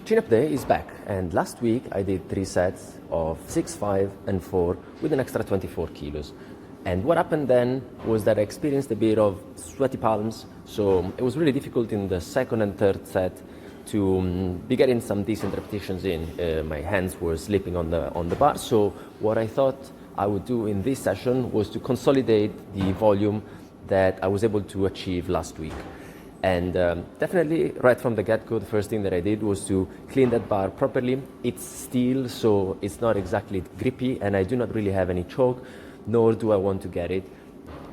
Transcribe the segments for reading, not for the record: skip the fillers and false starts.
Chin-up day is back, and last week I did 3 sets of 6, 5 and 4 with an extra 24 kilos. And what happened then was that I experienced a bit of sweaty palms, so it was really difficult in the second and third set to be getting some decent repetitions in. My hands were slipping on the bar, so what I thought I would do in this session was to consolidate the volume that I was able to achieve last week. And definitely right from the get-go, the first thing that I did was to clean that bar properly. It's steel, so it's not exactly grippy, and I do not really have any choke, nor do I want to get it.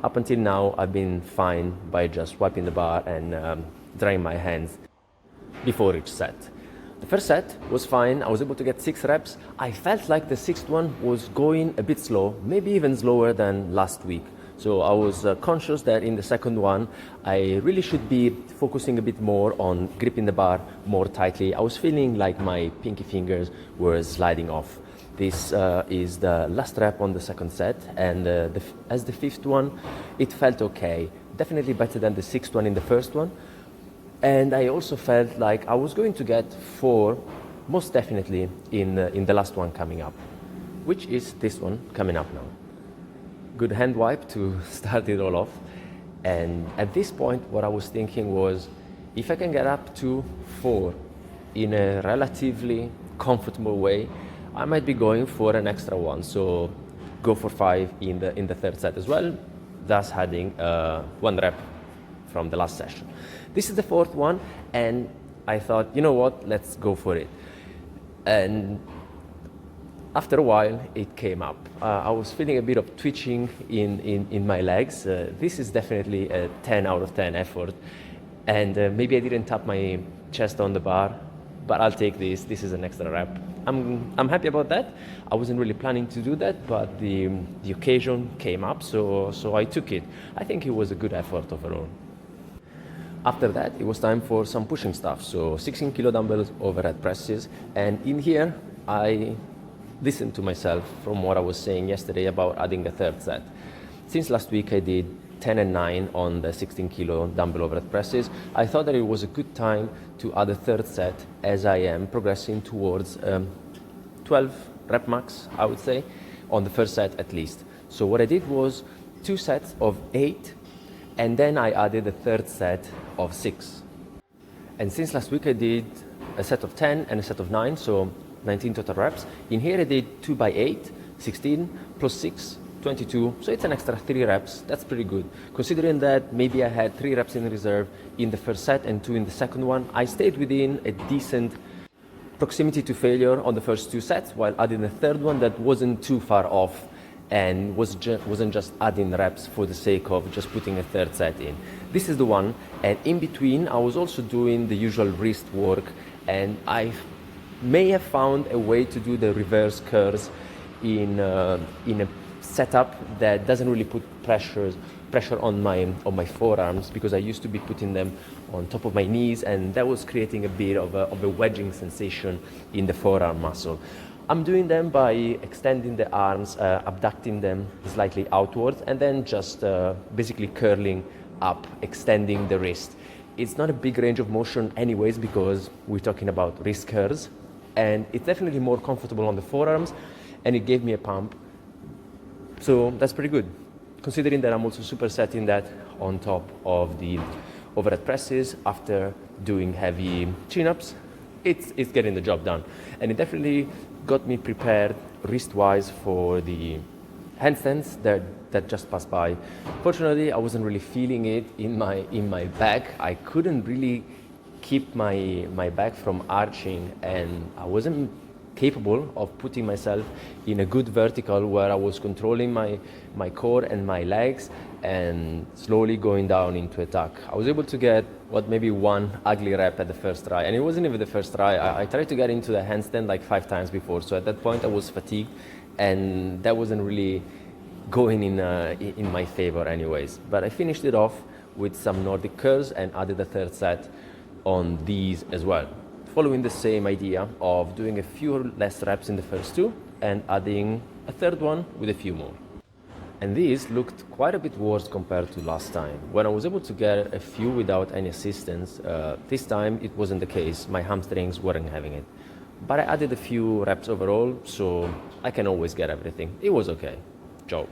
Up until now, I've been fine by just wiping the bar and drying my hands before each set. The first set was fine. I was able to get 6 reps. I felt like the 6th one was going a bit slow, maybe even slower than last week. So I was conscious that in the second one, I really should be focusing a bit more on gripping the bar more tightly. I was feeling like my pinky fingers were sliding off. This is the last rep on the second set, and as the 5th one, it felt okay. Definitely better than the 6th one in the first one. And I also felt like I was going to get 4, most definitely, in the last one coming up, which is this one coming up now. Good hand wipe to start it all off. And at this point, what I was thinking was, if I can get up to 4 in a relatively comfortable way, I might be going for an extra one. So go for 5 in the third set as well, thus adding 1 rep from the last session. This is the 4th one, and I thought, you know what, let's go for it. And after a while, it came up. I was feeling a bit of twitching in my legs. This is definitely a 10 out of 10 effort. And maybe I didn't tap my chest on the bar, but I'll take this. This is an extra rep. I'm happy about that. I wasn't really planning to do that, but the occasion came up, so I took it. I think it was a good effort overall. After that, it was time for some pushing stuff. So 16 kilo dumbbells overhead presses. And in here, I listened to myself from what I was saying yesterday about adding a third set. Since last week I did 10 and 9 on the 16 kilo dumbbell overhead presses, I thought that it was a good time to add a third set as I am progressing towards 12 rep max, I would say, on the first set at least. So what I did was 2 sets of 8, and then I added a third set of 6. And since last week I did a set of 10 and a set of 9, so 19 total reps. In here I did 2 by 8, 16, plus 6, 22, so it's an extra 3 reps. That's pretty good. Considering that maybe I had 3 reps in reserve in the first set and 2 in the second one, I stayed within a decent proximity to failure on the first 2 sets, while adding a third one that wasn't too far off and wasn't just adding reps for the sake of just putting a third set in. This is the one, and in between I was also doing the usual wrist work, and I may have found a way to do the reverse curls in a setup that doesn't really put pressure on my forearms, because I used to be putting them on top of my knees, and that was creating a bit of a wedging sensation in the forearm muscle. I'm doing them by extending the arms, abducting them slightly outwards, and then just basically curling up, extending the wrist. It's not a big range of motion anyways, because we're talking about wrist curls, and it's definitely more comfortable on the forearms, and it gave me a pump. So that's pretty good, considering that I'm also supersetting that on top of the overhead presses after doing heavy chin-ups. It's getting the job done, and it definitely got me prepared wrist-wise for the handstands that just passed by. Fortunately, I wasn't really feeling it in my back. I couldn't really keep my back from arching, and I wasn't capable of putting myself in a good vertical where I was controlling my core and my legs and slowly going down into a tuck. I was able to get maybe 1 ugly rep at the first try, and it wasn't even the first try. I tried to get into the handstand like 5 times before, so at that point I was fatigued, and that wasn't really going in my favor anyways. But I finished it off with some Nordic curls and added a third set on these as well, following the same idea of doing a few less reps in the first 2 and adding a third one with a few more. And this looked quite a bit worse compared to last time. When I was able to get a few without any assistance, this time it wasn't the case. My hamstrings weren't having it. But I added a few reps overall, so I can always get everything. It was okay. Ciao.